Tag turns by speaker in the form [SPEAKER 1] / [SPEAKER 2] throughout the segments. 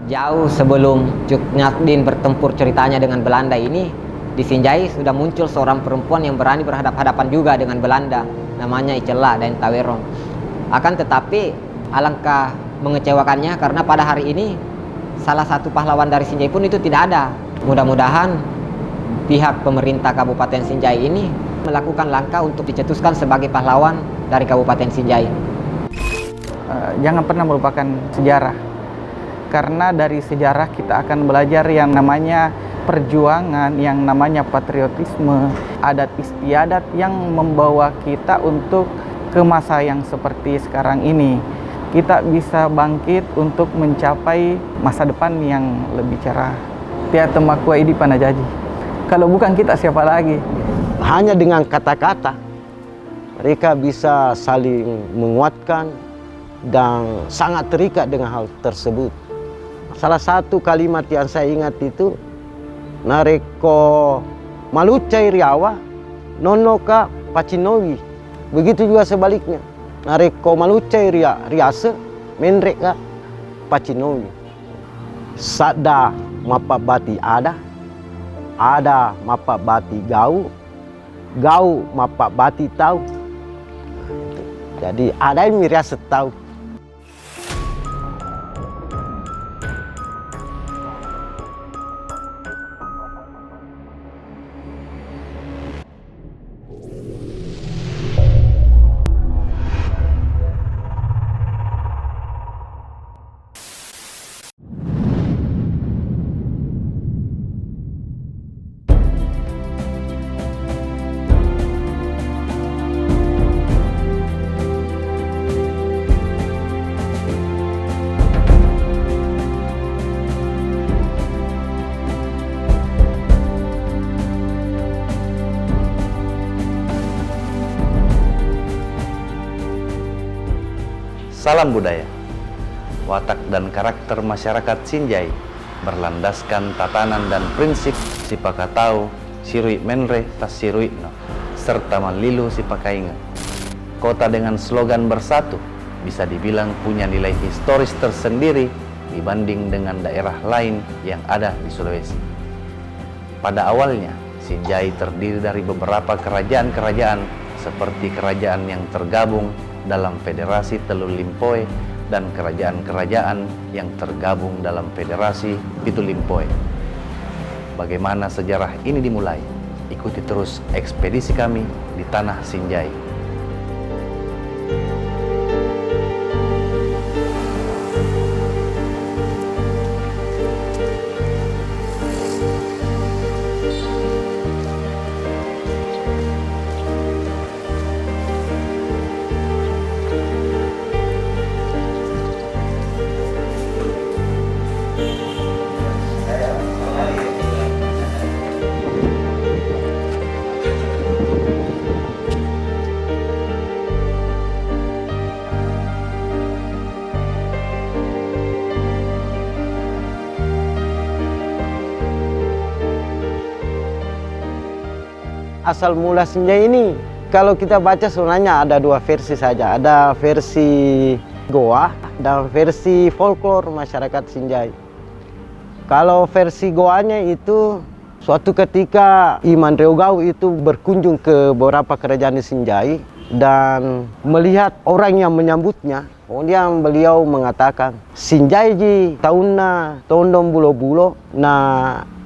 [SPEAKER 1] Jauh sebelum Cuk Nyadin bertempur ceritanya dengan Belanda ini, di Sinjai sudah muncul seorang perempuan yang berani berhadapan-hadapan juga dengan Belanda, namanya Icela dan Tawerong. Akan tetapi alangkah mengecewakannya karena pada hari ini salah satu pahlawan dari Sinjai pun itu tidak ada. Mudah-mudahan pihak pemerintah Kabupaten Sinjai ini melakukan langkah untuk dicetuskan sebagai pahlawan dari Kabupaten Sinjai.
[SPEAKER 2] Jangan pernah melupakan sejarah, karena dari sejarah kita akan belajar yang namanya perjuangan, yang namanya patriotisme, adat istiadat yang membawa kita untuk ke masa yang seperti sekarang ini. Kita bisa bangkit untuk mencapai masa depan yang lebih cerah. Tia temakua idi panajaji. Kalau bukan kita, siapa lagi?
[SPEAKER 3] Hanya dengan kata-kata mereka bisa saling menguatkan dan sangat terikat dengan hal tersebut. Salah satu kalimat yang saya ingat itu, nareko malucai riawa nonoka pacinowi. Begitu juga sebaliknya, nareko malucai riase menreka pacinowi. Sada mapa bati ada mapa bati gau mapa bati tahu. Jadi ada yang riase tahu.
[SPEAKER 4] Salam budaya. Watak dan karakter masyarakat Sinjai berlandaskan tatanan dan prinsip sipakatau, sirui menre tas sirui no, serta malilu sipakainga. Kota dengan slogan bersatu bisa dibilang punya nilai historis tersendiri dibanding dengan daerah lain yang ada di Sulawesi. Pada awalnya, Sinjai terdiri dari beberapa kerajaan-kerajaan seperti kerajaan yang tergabung dalam Federasi Teluk Limpoe dan kerajaan-kerajaan yang tergabung dalam Federasi Pitu Limpoe. Bagaimana sejarah ini dimulai? Ikuti terus ekspedisi kami di Tanah Sinjai.
[SPEAKER 3] Asal mula Sinjai ini, kalau kita baca sebenarnya ada dua versi saja. Ada versi Goa dan versi folklore masyarakat Sinjai. Kalau versi Goanya itu, suatu ketika Iman Reogau itu berkunjung ke beberapa kerajaan di Sinjai dan melihat orang yang menyambutnya. Kemudian beliau mengatakan, Sinjai ji tahunna tondom bulo-bulo na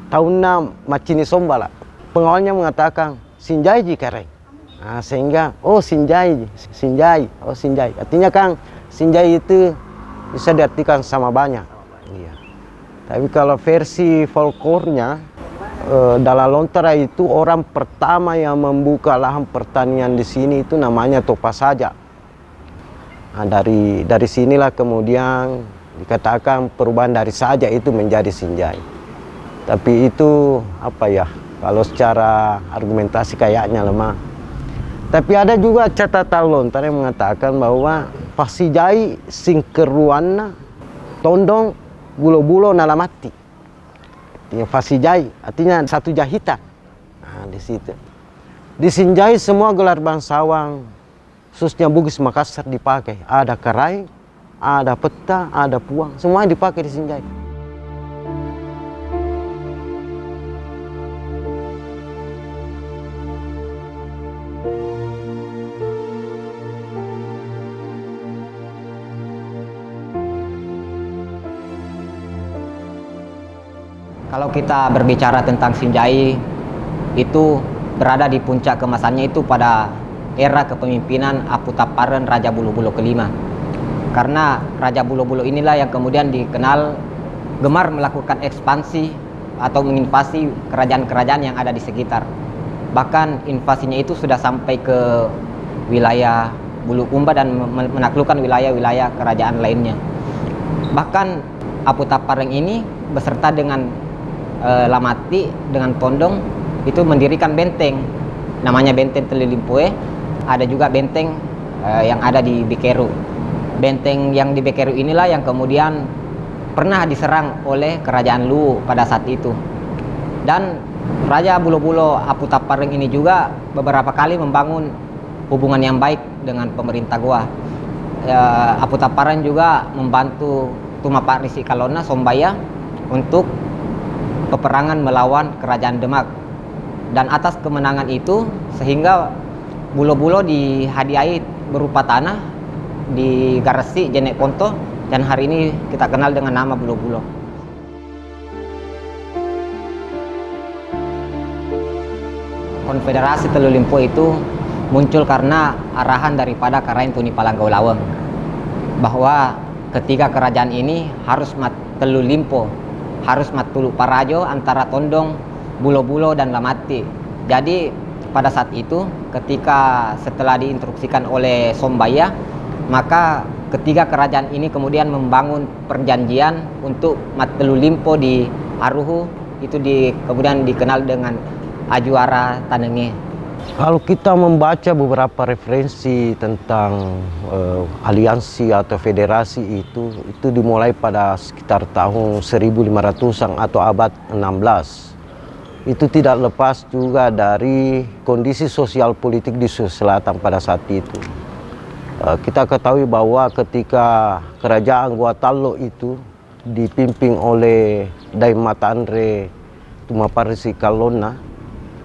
[SPEAKER 3] tahunna macini sombala. Pengawalnya mengatakan, Sinjai ji kareng. Nah, sehingga Sinjai. Artinya kan Sinjai itu bisa diartikan sama banyak. Iya. Tapi kalau versi folklornya, Dalalontara itu orang pertama yang membuka lahan pertanian di sini itu namanya Topasaja. Nah, dari sinilah kemudian dikatakan perubahan dari Saja itu menjadi Sinjai. Tapi itu apa ya? Kalau secara argumentasi kayaknya lemah. Tapi ada juga catatan lontar yang mengatakan bahwa Pasijai singkeruanna tondong bulo-bulo nalamati. Artinya Pasijai, artinya satu jahitan. Nah, di situ. Di Sinjai semua gelar bangsawan, khususnya Bugis Makassar dipakai. Ada karai, ada peta, ada puang, semua dipakai di Sinjai.
[SPEAKER 1] Kalau kita berbicara tentang Sinjai, itu berada di puncak kemasannya itu pada era kepemimpinan Aputaparen Raja Bulu-Bulu kelima. Karena Raja Bulu-Bulu inilah yang kemudian dikenal gemar melakukan ekspansi atau menginvasi kerajaan-kerajaan yang ada di sekitar. Bahkan invasinya itu sudah sampai ke wilayah Bulukumba dan menaklukkan wilayah-wilayah kerajaan lainnya. Bahkan Aputaparen ini beserta dengan Lamati dengan Tondong itu mendirikan benteng, namanya Benteng Telilimpoe. Ada juga benteng yang ada di Bikeru. Benteng yang di Bikeru inilah yang kemudian pernah diserang oleh kerajaan Luwu pada saat itu. Dan Raja Bulu-Bulu Aputaparen ini juga beberapa kali membangun hubungan yang baik dengan pemerintah Goa. Aputaparen juga membantu Tumapak Risi Kalona Sombaya untuk peperangan melawan kerajaan Demak. Dan atas kemenangan itu sehingga Bulo-Bulo dihadiahi berupa tanah di Garasi Jenek Ponto, dan hari ini kita kenal dengan nama Bulo-Bulo. Konfederasi Telu Limpo itu muncul karena arahan daripada Karain Tuni Palanggau Laweng bahwa ketiga kerajaan ini harus Telu Limpo, harus Tulu Parajo antara Tondong, Bulo-Bulo dan Lamati. Jadi pada saat itu ketika setelah diinstruksikan oleh Sombaya, maka ketiga kerajaan ini kemudian membangun perjanjian untuk Telu Limpo di Aruhu, itu kemudian dikenal dengan Ajuara Tanenge.
[SPEAKER 3] Kalau kita membaca beberapa referensi tentang aliansi atau federasi itu dimulai pada sekitar tahun 1500-an atau abad 16. Itu tidak lepas juga dari kondisi sosial politik di Sulawesi Selatan pada saat itu. Kita ketahui bahwa ketika kerajaan Goa Tallo itu dipimpin oleh Dai Mata Andre Tumapak Risi Kalona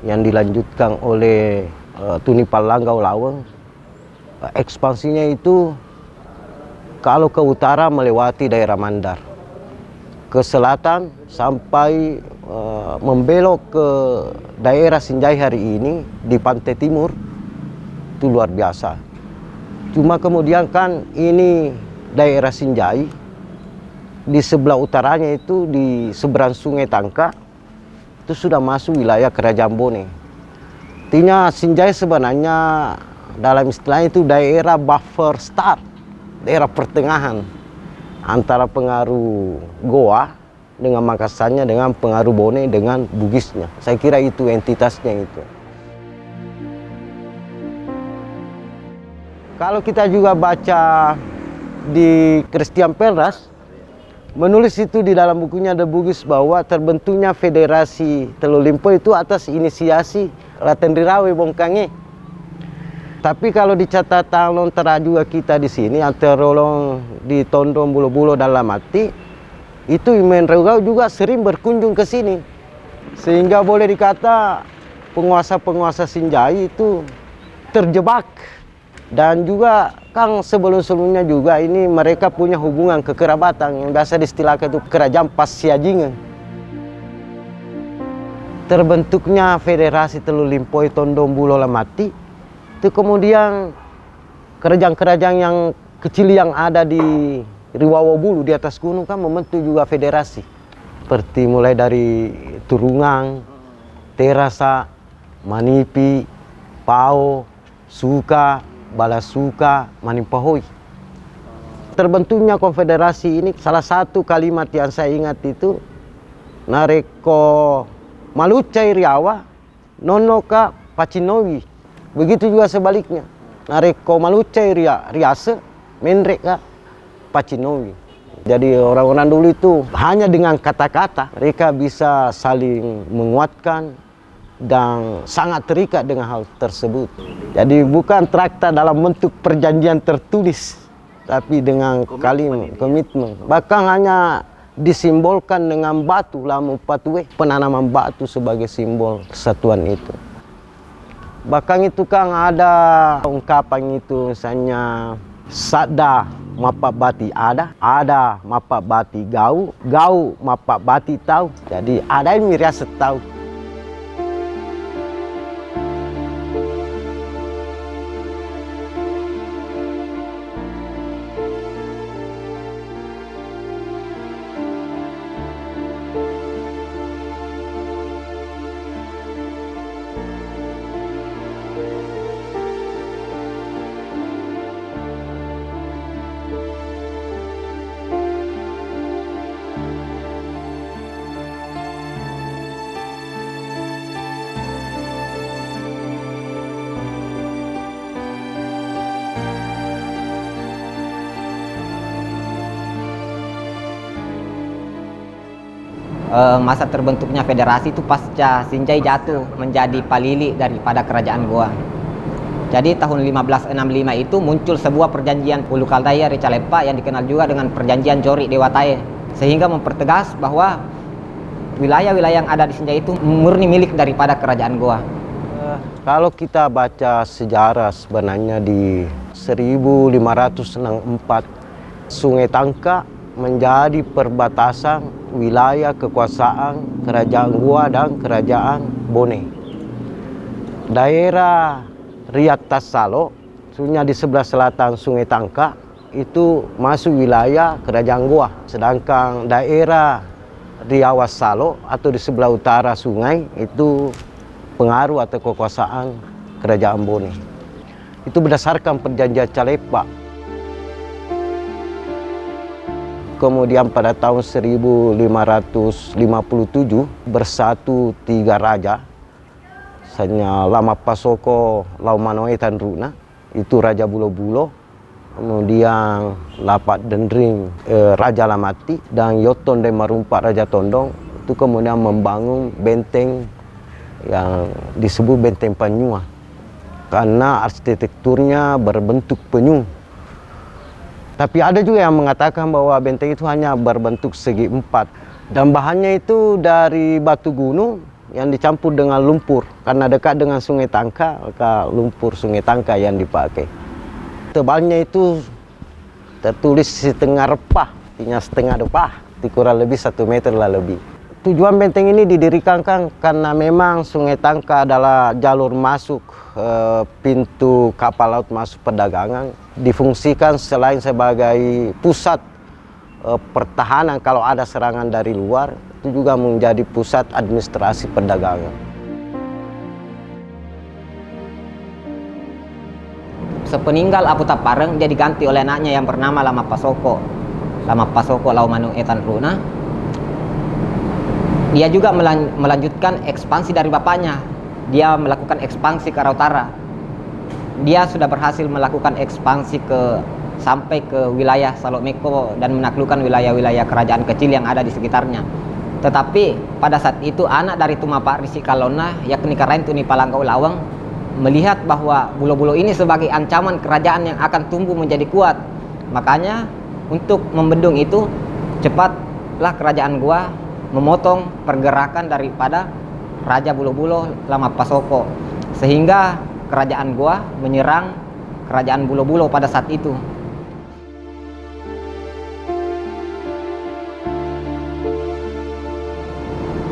[SPEAKER 3] yang dilanjutkan oleh Tuni Palanggau Laweng, ekspansinya itu kalau ke utara melewati daerah Mandar, ke selatan sampai membelok ke daerah Sinjai hari ini di pantai timur, itu luar biasa. Cuma kemudian kan ini daerah Sinjai, di sebelah utaranya itu di seberang Sungai Tangka, itu sudah masuk wilayah Kerajaan Bone. Artinya Sinjai sebenarnya dalam istilahnya itu daerah buffer start, daerah pertengahan antara pengaruh Goa dengan Makassarnya dengan pengaruh Bone dengan Bugisnya. Saya kira itu entitasnya itu. Kalau kita juga baca di Christian Pelras, menulis itu di dalam bukunya The Bugis bahwa terbentuknya Federasi Telu Limpo itu atas inisiasi Raten Rirawe Bongkange. Tapi kalau di catatan lontera juga kita di sini antara di Tondong, Bulo-Bulo dan Lamati, itu Imen Reugau juga sering berkunjung ke sini. Sehingga boleh dikata penguasa-penguasa Sinjai itu terjebak. Dan juga kan sebelum-sebelumnya juga ini mereka punya hubungan kekerabatan yang biasa diistilahkan itu kerajaan Pasiajingan. Terbentuknya Federasi Telu Limpo Tondong Bulo Lamati, itu kemudian kerajaan-kerajaan yang kecil yang ada di Riwawo Bulu di atas gunung kan membentuk juga federasi. Seperti mulai dari Turungang, Terasa, Manipi, Pao, Suka, Balasuka, Manimpahoi. Terbentuknya konfederasi ini salah satu kalimat yang saya ingat itu Nareko Malucai Riawa, Nonoka Pacinowi. Begitu juga sebaliknya. Nareko Malucai Riase, Menreka Pacinowi. Jadi orang-orang dulu itu hanya dengan kata-kata mereka bisa saling menguatkan dan sangat terikat dengan hal tersebut. Jadi bukan traktat dalam bentuk perjanjian tertulis, tapi dengan kalimat komitmen. Bahkan hanya disimbolkan dengan batu, lamu patue, penanaman batu sebagai simbol kesatuan itu. Bahkan itu kan ada ungkapan itu misalnya sada mapak bati ada mapak bati gau mapak bati tahu. Jadi ada yang mirias tahu.
[SPEAKER 1] Masa terbentuknya federasi itu pasca Sinjai jatuh menjadi palili daripada kerajaan Goa. Jadi tahun 1565 itu muncul sebuah perjanjian Ulu Kaldaya Ricalepa yang dikenal juga dengan perjanjian Jori Dewatae, sehingga mempertegas bahwa wilayah-wilayah yang ada di Sinjai itu murni milik daripada kerajaan Goa.
[SPEAKER 3] Kalau kita baca sejarah sebenarnya di 1564 Sungai Tangka menjadi perbatasan wilayah kekuasaan kerajaan Goa dan kerajaan Bone. Daerah Riat Tasalo, sunya di sebelah selatan Sungai Tangka, itu masuk wilayah kerajaan Goa. Sedangkan daerah Riawas Salo atau di sebelah utara sungai itu pengaruh atau kekuasaan kerajaan Bone. Itu berdasarkan perjanjian Calepa. Kemudian pada tahun 1557 bersatu 3 raja, misalnya Lama Pasoko, Laumanoe Tanruna, itu Raja Bulo-Bulo, kemudian Lapat Dendring Raja Lamati, dan Yoton de Marumpak Raja Tondong, itu kemudian membangun benteng yang disebut Benteng Panyua, karena arsitekturnya berbentuk penyu. Tapi ada juga yang mengatakan bahwa benteng itu hanya berbentuk segi 4. Dan bahannya itu dari batu gunung yang dicampur dengan lumpur. Karena dekat dengan Sungai Tangka, maka lumpur Sungai Tangka yang dipakai. Tebalnya itu tertulis setengah repah, artinya setengah repah. Itu kurang lebih 1 meter lah lebih. Tujuan benteng ini didirikan kan karena memang Sungai Tangka adalah jalur masuk pintu kapal laut masuk perdagangan, difungsikan selain sebagai pusat pertahanan kalau ada serangan dari luar, itu juga menjadi pusat administrasi perdagangan.
[SPEAKER 1] Sepeninggal Apu Tapareng, dia diganti oleh anaknya yang bernama Lama Pasoko Laumanu Etan Runa. Dia juga melanjutkan ekspansi dari bapaknya. Dia melakukan ekspansi ke arah utara. Dia sudah berhasil melakukan ekspansi sampai ke wilayah Salomeko dan menaklukkan wilayah-wilayah kerajaan kecil yang ada di sekitarnya. Tetapi pada saat itu anak dari Tumapak Risi Kalona, yakni Karain Tuni Palanggau Lawang, melihat bahwa Bulo-Bulo ini sebagai ancaman kerajaan yang akan tumbuh menjadi kuat. Makanya untuk membendung itu, cepatlah kerajaan Goa memotong pergerakan daripada Raja Bulo-Bulo Lama Pasoko, sehingga kerajaan Goa menyerang kerajaan Bulo-Bulo pada saat itu.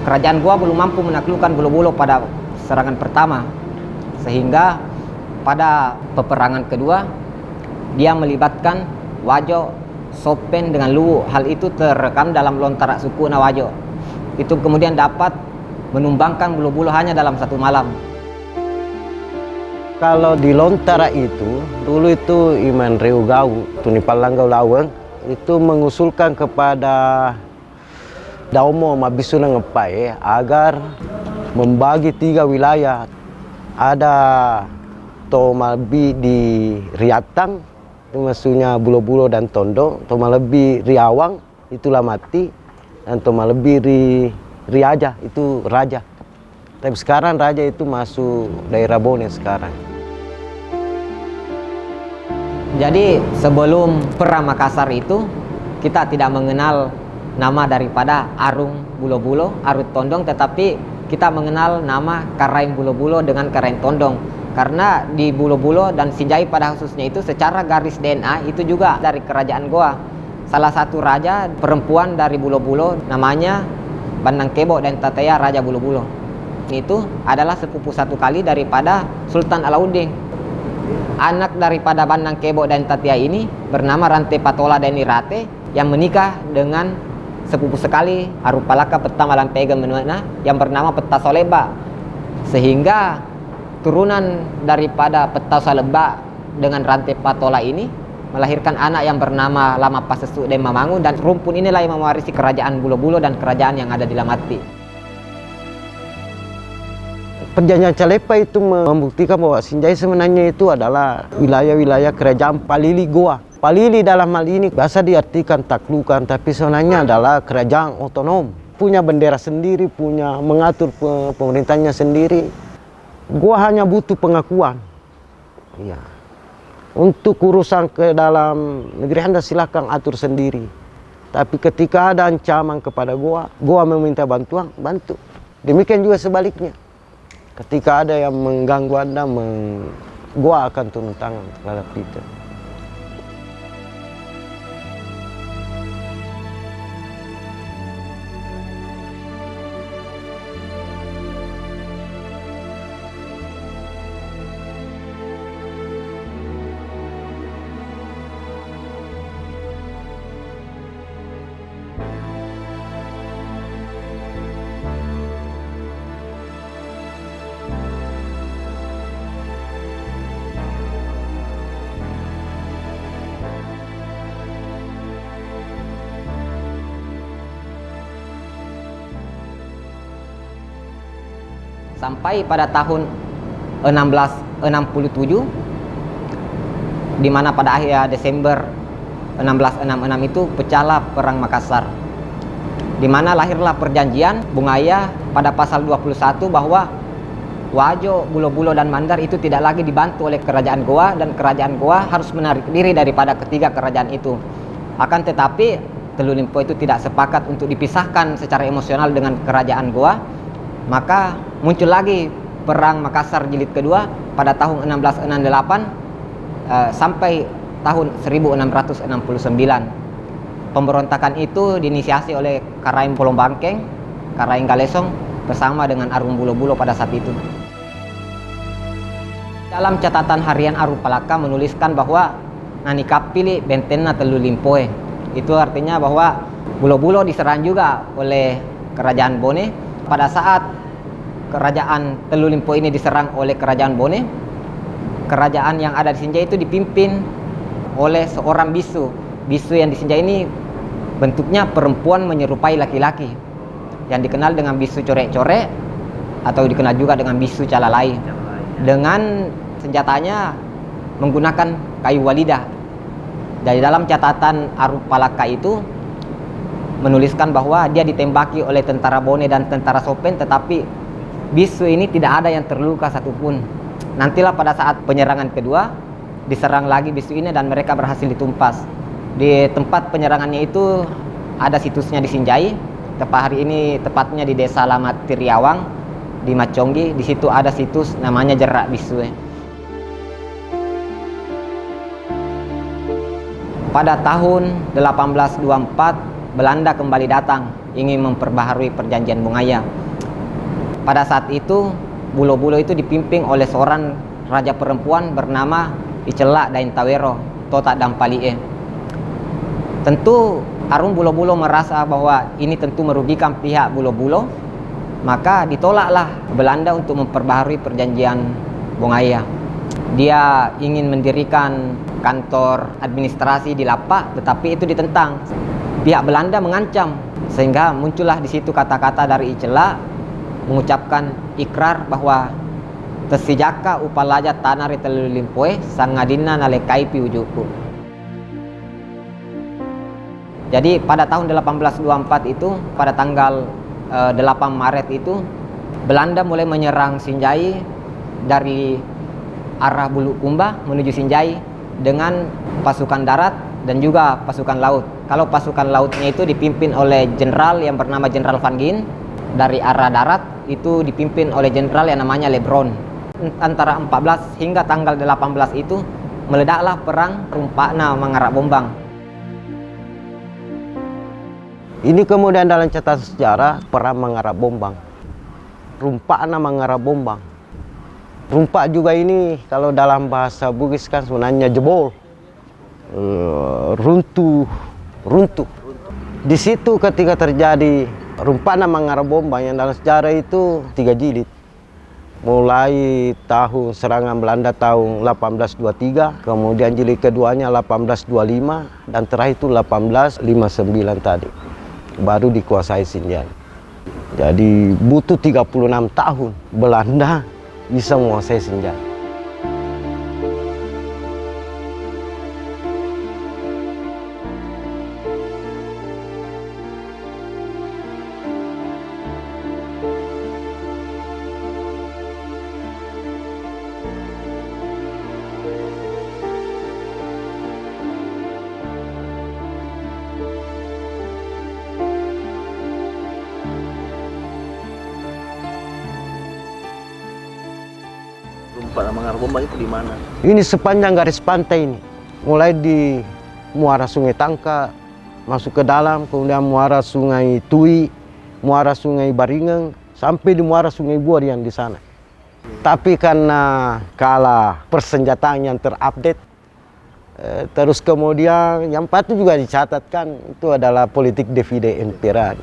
[SPEAKER 1] Kerajaan Goa belum mampu menaklukkan Bulo-Bulo pada serangan pertama, sehingga pada peperangan kedua dia melibatkan Wajo, Sopen dengan Luwu. Hal itu terekam dalam Lontara suku Nawajo. Itu kemudian dapat menumbangkan Bulo-Bulo hanya dalam 1 malam.
[SPEAKER 3] Kalau di Lontara itu, dulu itu Iman Reugau, Tuni Palanggau Lawang, itu mengusulkan kepada Daumo Mabisuna Ngepai agar membagi 3 wilayah. Ada Tomalbi di Riatang, itu maksudnya Bulo-Bulo dan Tondong, Tomalebi Riawang, itu Lamati, dan Tomalebi Riaja, itu Raja. Tapi sekarang Raja itu masuk daerah Bone sekarang.
[SPEAKER 1] Jadi sebelum Perang Makassar itu, kita tidak mengenal nama daripada Arung Bulo-Bulo, Arut Tondong, tetapi kita mengenal nama Karain Bulo-Bulo dengan Karain Tondong. Karena di Bulo-Bulo dan Sinjai pada khususnya itu secara garis DNA itu juga dari kerajaan Goa. Salah satu raja perempuan dari Bulo-Bulo namanya Bandang Kebo dan Tateya Raja Bulo-Bulo. Itu adalah sepupu satu kali daripada Sultan Alauddin. Anak daripada Bandang Kebo dan Tateya ini bernama Rante Patola dan Irate yang menikah dengan sepupu sekali Arupalaka Peta Malampega Menuana yang bernama Peta Soleba. Sehingga turunan daripada Peta Soleba dengan Rante Patola ini melahirkan anak yang bernama Lama Pasesu dan Mamangu, dan rumpun inilah yang mewarisi kerajaan Bulo-Bulo dan kerajaan yang ada di Lamati.
[SPEAKER 3] Perjanjian Calepa itu membuktikan bahwa Sinjai sebenarnya itu adalah wilayah-wilayah kerajaan Palili Goa. Palili dalam hal ini biasa diartikan taklukan, tapi sebenarnya adalah kerajaan otonom. Punya bendera sendiri, punya mengatur pemerintahnya sendiri. Goa hanya butuh pengakuan. Iya. Untuk urusan ke dalam negeri Anda silakan atur sendiri. Tapi ketika ada ancaman kepada Goa, Goa meminta bantuan, bantu. Demikian juga sebaliknya. Ketika ada yang mengganggu Anda, Goa akan turun tangan terhadap itu.
[SPEAKER 1] Sampai pada tahun 1667, di mana pada akhir Desember 1666 itu pecahlah Perang Makassar, di mana lahirlah perjanjian Bungaya pada pasal 21 bahwa Wajo, Bulo-Bulo dan Mandar itu tidak lagi dibantu oleh kerajaan Goa, dan kerajaan Goa harus menarik diri daripada ketiga kerajaan itu. Akan tetapi Telu Limpo itu tidak sepakat untuk dipisahkan secara emosional dengan kerajaan Goa, maka muncul lagi Perang Makassar Jilid kedua pada tahun 1668 sampai tahun 1669. Pemberontakan itu diinisiasi oleh Karaeng Polombangkeng, Karaeng Galesong bersama dengan Arum Bulo-Bulo pada saat itu. Dalam catatan harian Arupalaka menuliskan bahwa Nani Kapili Bentenna Telu Limpoe. Itu artinya bahwa Bulo-Bulo diserang juga oleh kerajaan Bone. Pada saat kerajaan Telu Limpo ini diserang oleh kerajaan Bone, kerajaan yang ada di Sinjai itu dipimpin oleh seorang bisu. Bisu yang di Sinjai ini bentuknya perempuan menyerupai laki-laki, yang dikenal dengan bisu corek-corek atau dikenal juga dengan bisu calalai. Dengan senjatanya menggunakan kayu walidah. Dari dalam catatan Arupalaka itu menuliskan bahwa dia ditembaki oleh tentara Bone dan tentara Sopen, tetapi bisu ini tidak ada yang terluka satupun. Nantilah pada saat penyerangan kedua diserang lagi bisu ini dan mereka berhasil ditumpas. Di tempat penyerangannya itu ada situsnya di Sinjai. Hari ini tepatnya di Desa Lamati Riawang di Maconggi. Di situ ada situs namanya Jerak Bisu. Pada tahun 1824 Belanda kembali datang ingin memperbaharui perjanjian Bungaya. Pada saat itu Bulo-Bulo itu dipimpin oleh seorang raja perempuan bernama Icela Dain Tawero Tota Dampalie. Tentu Arum Bulo-Bulo merasa bahwa ini tentu merugikan pihak Bulo-Bulo, maka ditolaklah Belanda untuk memperbaharui perjanjian Bungaya. Dia ingin mendirikan kantor administrasi di Lapak, tetapi itu ditentang. Pihak Belanda mengancam, sehingga muncullah di situ kata-kata dari Icela mengucapkan ikrar bahwa tesijaka upalaja tanari Telu Limpoe sangadina nalekai piujuku. Jadi pada tahun 1824 itu, pada tanggal 8 Maret itu, Belanda mulai menyerang Sinjai dari arah Bulukumba menuju Sinjai dengan pasukan darat dan juga pasukan laut. Kalau pasukan lautnya itu dipimpin oleh jenderal yang bernama Jenderal Van Gien. Dari arah darat itu dipimpin oleh jenderal yang namanya Lebron. antara 14 hingga tanggal 18 itu meledaklah perang Rumpakna Mangarak Bombang.
[SPEAKER 3] Ini kemudian dalam catatan sejarah perang Mangarak Bombang. Rumpakna Mangarak Bombang. Rumpak juga ini kalau dalam bahasa Bugis kan sebenarnya jebol, runtuh. Di situ ketika terjadi Rumpakna Mangarak Bombang yang dalam sejarah itu 3 jilid. Mulai tahun serangan Belanda tahun 1823, kemudian jilid keduanya 1825, dan terakhir itu 1859 tadi. Baru dikuasai Sinjai. Jadi butuh 36 tahun Belanda bisa menguasai Sinjai.
[SPEAKER 4] Rumpak Mangarak Bombang itu di mana?
[SPEAKER 3] Ini sepanjang garis pantai ini, mulai di muara Sungai Tangka, masuk ke dalam, kemudian muara Sungai Tui, muara Sungai Baringeng, sampai di muara Sungai Buarian di sana. Tapi karena kalah persenjataan yang terupdate, terus kemudian yang patut juga dicatatkan itu adalah politik divide impera.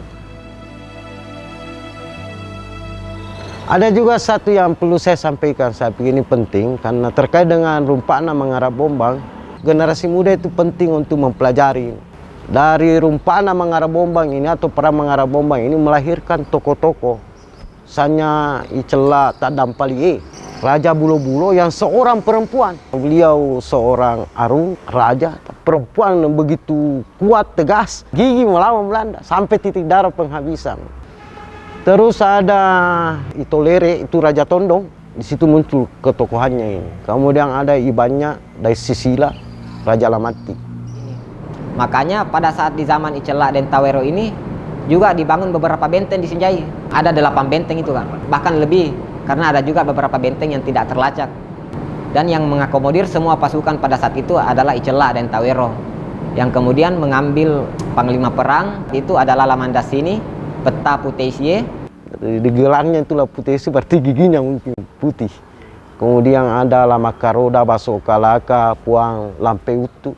[SPEAKER 3] Ada juga satu yang perlu saya sampaikan, saya pikir ini penting karena terkait dengan Rumpakna Mangarak Bombang, generasi muda itu penting untuk mempelajari. Dari Rumpakna Mangarak Bombang ini atau perang Mangarak Bombang ini melahirkan tokoh-tokoh. Misalnya Icela Tadampalie, Raja Bulo-Bulo yang seorang perempuan. Beliau seorang arung, raja, perempuan yang begitu kuat, tegas, gigih melawan Belanda sampai titik darah penghabisan. Terus ada Itolere, itu Raja Tondong, di situ muncul ketokohannya ini. Kemudian ada ibannya dari Sisila, Raja Lamati.
[SPEAKER 1] Makanya pada saat di zaman Icela dan Tawero ini juga dibangun beberapa benteng di Sinjai. Ada 8 benteng itu kan, bahkan lebih karena ada juga beberapa benteng yang tidak terlacak. Dan yang mengakomodir semua pasukan pada saat itu adalah Icela dan Tawero. Yang kemudian mengambil panglima perang itu adalah Lamandasini, Peta Puteisie.
[SPEAKER 3] Di gelarnya itulah Puteisie berarti giginya mungkin putih. Kemudian ada Lamakaroda, Basokalaka, Puang Lampeutu.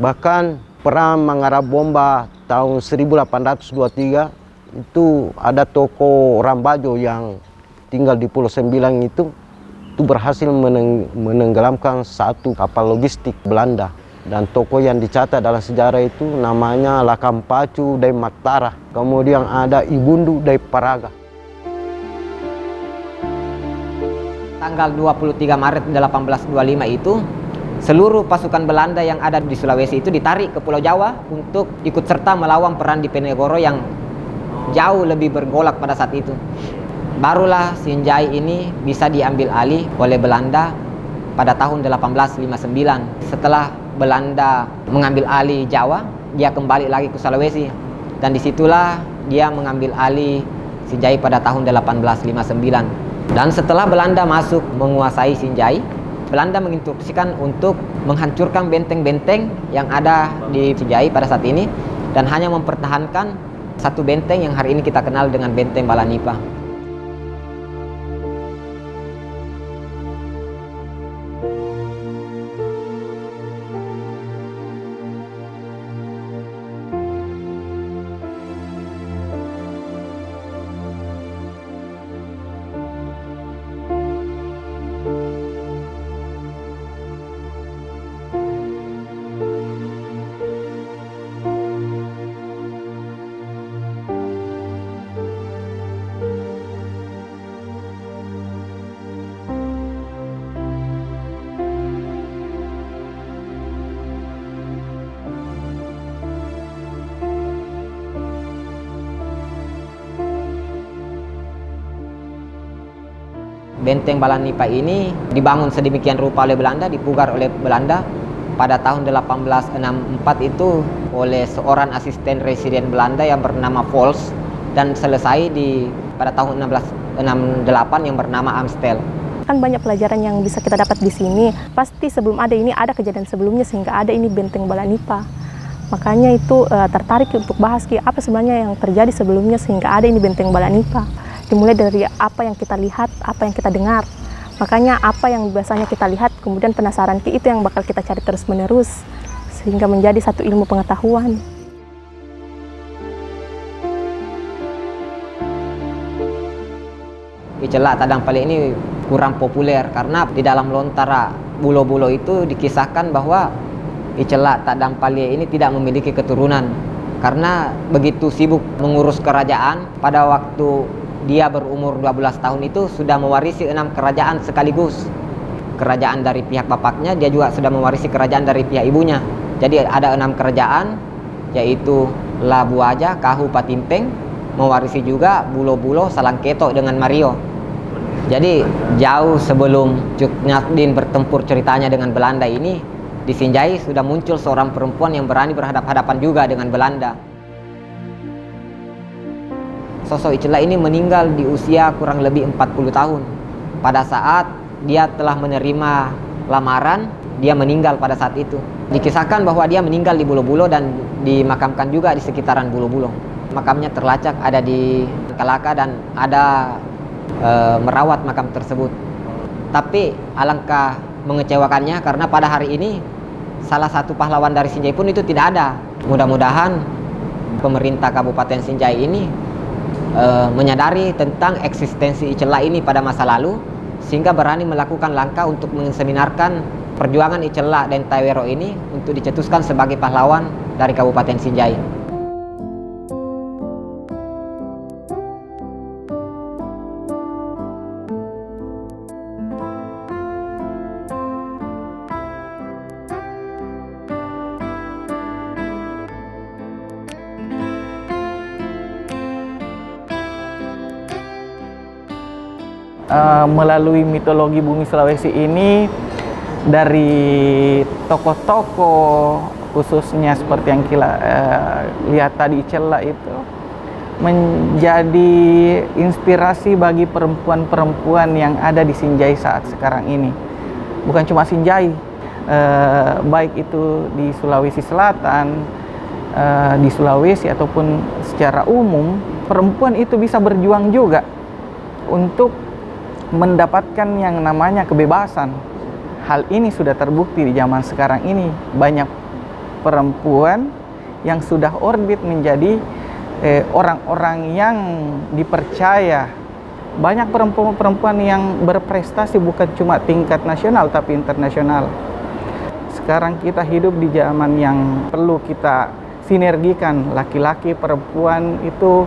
[SPEAKER 3] Bahkan perang Mangarak Bombang tahun 1823 itu ada toko Rambajo yang tinggal di Pulau Sembilan itu berhasil menenggelamkan satu kapal logistik Belanda. Dan toko yang dicatat dalam sejarah itu namanya Lakampacu dari Maktara. Kemudian ada Ibundu dari Paraga.
[SPEAKER 1] Tanggal 23 Maret 1825 itu seluruh pasukan Belanda yang ada di Sulawesi itu ditarik ke Pulau Jawa untuk ikut serta melawan perang di Penegoro yang jauh lebih bergolak pada saat itu. Barulah Sinjai ini bisa diambil alih oleh Belanda pada tahun 1859. Setelah Belanda mengambil alih Jawa, dia kembali lagi ke Sulawesi. Dan disitulah dia mengambil alih Sinjai pada tahun 1859. Dan setelah Belanda masuk menguasai Sinjai, Belanda menginstruksikan untuk menghancurkan benteng-benteng yang ada di Sinjai pada saat ini dan hanya mempertahankan satu benteng yang hari ini kita kenal dengan Benteng Balanipa. Benteng Balanipa ini dibangun sedemikian rupa oleh Belanda, dipugar oleh Belanda pada tahun 1864 itu oleh seorang asisten residen Belanda yang bernama Vols dan selesai pada tahun 1668 yang bernama Amstel.
[SPEAKER 5] kan banyak pelajaran yang bisa kita dapat di sini. Pasti sebelum ada ini ada kejadian sebelumnya sehingga ada ini benteng Balanipa. Makanya itu tertarik untuk bahas apa sebenarnya yang terjadi sebelumnya sehingga ada ini benteng Balanipa. Dimulai dari apa yang kita lihat, apa yang kita dengar. Makanya apa yang biasanya kita lihat, kemudian penasaran itu yang bakal kita cari terus-menerus sehingga menjadi satu ilmu pengetahuan.
[SPEAKER 1] Celak Tadang Pale ini kurang populer karena di dalam lontara bulo-bulo itu dikisahkan bahwa Celak Tadang Pale ini tidak memiliki keturunan karena begitu sibuk mengurus kerajaan. Pada waktu dia berumur 12 tahun itu sudah mewarisi 6 kerajaan sekaligus. Kerajaan dari pihak bapaknya, dia juga sudah mewarisi kerajaan dari pihak ibunya. Jadi ada 6 kerajaan, yaitu Labuaja, Kahu, Patinteng, mewarisi juga Bulo-Bulo, Salangketo dengan Mario. Jadi jauh sebelum Cuk Nyadin bertempur ceritanya dengan Belanda ini, di Sinjai sudah muncul seorang perempuan yang berani berhadapan-hadapan juga dengan Belanda. Sosok Celak ini meninggal di usia kurang lebih 40 tahun. Pada saat dia telah menerima lamaran, dia meninggal pada saat itu. Dikisahkan bahwa dia meninggal di Bulo-Bulo dan dimakamkan juga di sekitaran Bulo-Bulo. Makamnya terlacak ada di Kalaka dan ada merawat makam tersebut. Tapi alangkah mengecewakannya karena pada hari ini salah satu pahlawan dari Sinjai pun itu tidak ada. Mudah-mudahan pemerintah Kabupaten Sinjai ini menyadari tentang eksistensi Celak ini pada masa lalu sehingga berani melakukan langkah untuk menseminarkan perjuangan Celak dan Tawero ini untuk dicetuskan sebagai pahlawan dari Kabupaten Sinjai.
[SPEAKER 2] Melalui mitologi bumi Sulawesi ini, dari tokoh-tokoh khususnya seperti yang kita lihat tadi Celak itu menjadi inspirasi bagi perempuan-perempuan yang ada di Sinjai saat sekarang ini. Bukan cuma Sinjai, baik itu di Sulawesi Selatan, di Sulawesi ataupun secara umum, perempuan itu bisa berjuang juga untuk mendapatkan yang namanya kebebasan. Hal ini sudah terbukti di zaman sekarang ini. Banyak perempuan yang sudah orbit menjadi orang-orang yang dipercaya. Banyak perempuan-perempuan yang berprestasi bukan cuma tingkat nasional tapi internasional. Sekarang kita hidup di zaman yang perlu kita sinergikan. Laki-laki, perempuan itu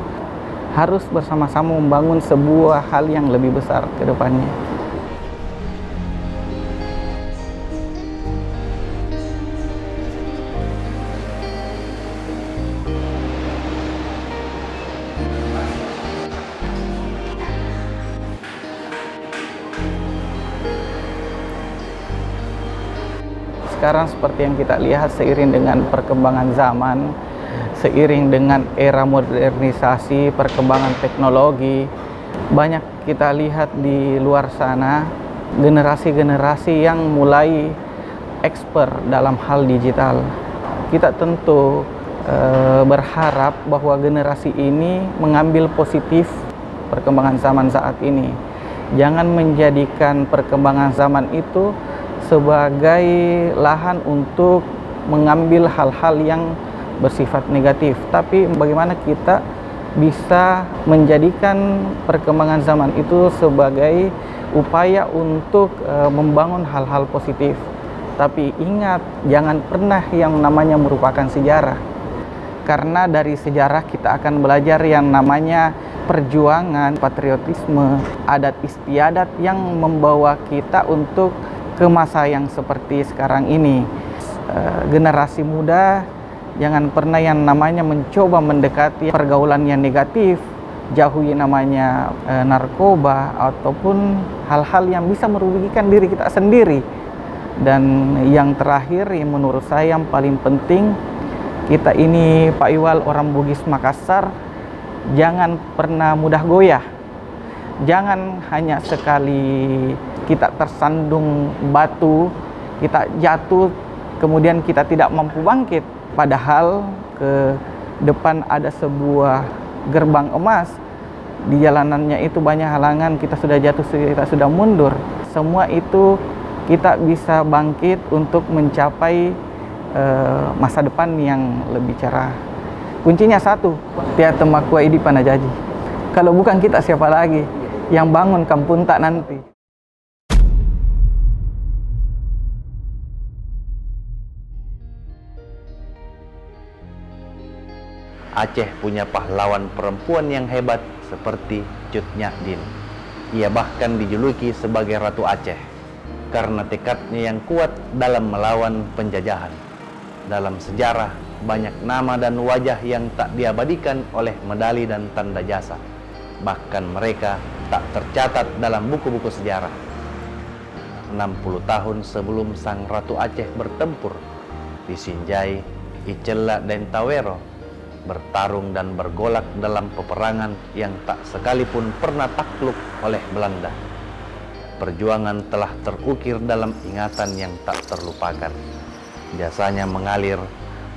[SPEAKER 2] harus bersama-sama membangun sebuah hal yang lebih besar ke depannya. Sekarang seperti yang kita lihat, seiring dengan perkembangan zaman, seiring dengan era modernisasi, perkembangan teknologi, banyak kita lihat di luar sana generasi-generasi yang mulai expert dalam hal digital. Kita tentu berharap bahwa generasi ini mengambil positif perkembangan zaman saat ini. Jangan menjadikan perkembangan zaman itu sebagai lahan untuk mengambil hal-hal yang bersifat negatif, tapi bagaimana kita bisa menjadikan perkembangan zaman itu sebagai upaya untuk membangun hal-hal positif. Tapi ingat, jangan pernah yang namanya merupakan sejarah, karena dari sejarah kita akan belajar yang namanya perjuangan, patriotisme, adat istiadat yang membawa kita untuk ke masa yang seperti sekarang ini. Generasi muda jangan pernah yang namanya mencoba mendekati pergaulan yang negatif, jauhi namanya narkoba ataupun hal-hal yang bisa merugikan diri kita sendiri. Dan yang terakhir yang menurut saya yang paling penting, kita ini Pak Iwal orang Bugis Makassar, jangan pernah mudah goyah. Jangan hanya sekali kita tersandung batu, kita jatuh, kemudian kita tidak mampu bangkit. Padahal ke depan ada sebuah gerbang emas. Di jalanannya itu banyak halangan, kita sudah jatuh, kita sudah mundur. Semua itu kita bisa bangkit untuk mencapai masa depan yang lebih cerah. Kuncinya satu, Tia Temakua Idi Panajaji. Kalau bukan kita siapa lagi yang bangun kampung tak nanti.
[SPEAKER 4] Aceh punya pahlawan perempuan yang hebat seperti Cut Nyak Dien. Ia bahkan dijuluki sebagai Ratu Aceh karena tekadnya yang kuat dalam melawan penjajahan. Dalam sejarah, banyak nama dan wajah yang tak diabadikan oleh medali dan tanda jasa. Bahkan mereka tak tercatat dalam buku-buku sejarah. 60 tahun sebelum Sang Ratu Aceh bertempur di Sinjai, Icella, dan Tawero, bertarung dan bergolak dalam peperangan yang tak sekalipun pernah takluk oleh Belanda. Perjuangan telah terukir dalam ingatan yang tak terlupakan. Jasanya mengalir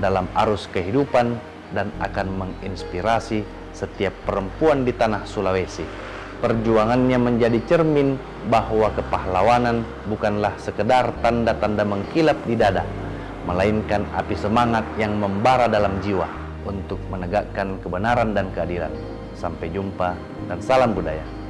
[SPEAKER 4] dalam arus kehidupan dan akan menginspirasi setiap perempuan di tanah Sulawesi. Perjuangannya menjadi cermin bahwa kepahlawanan bukanlah sekedar tanda-tanda mengkilap di dada, melainkan api semangat yang membara dalam jiwa untuk menegakkan kebenaran dan keadilan. Sampai jumpa dan salam budaya.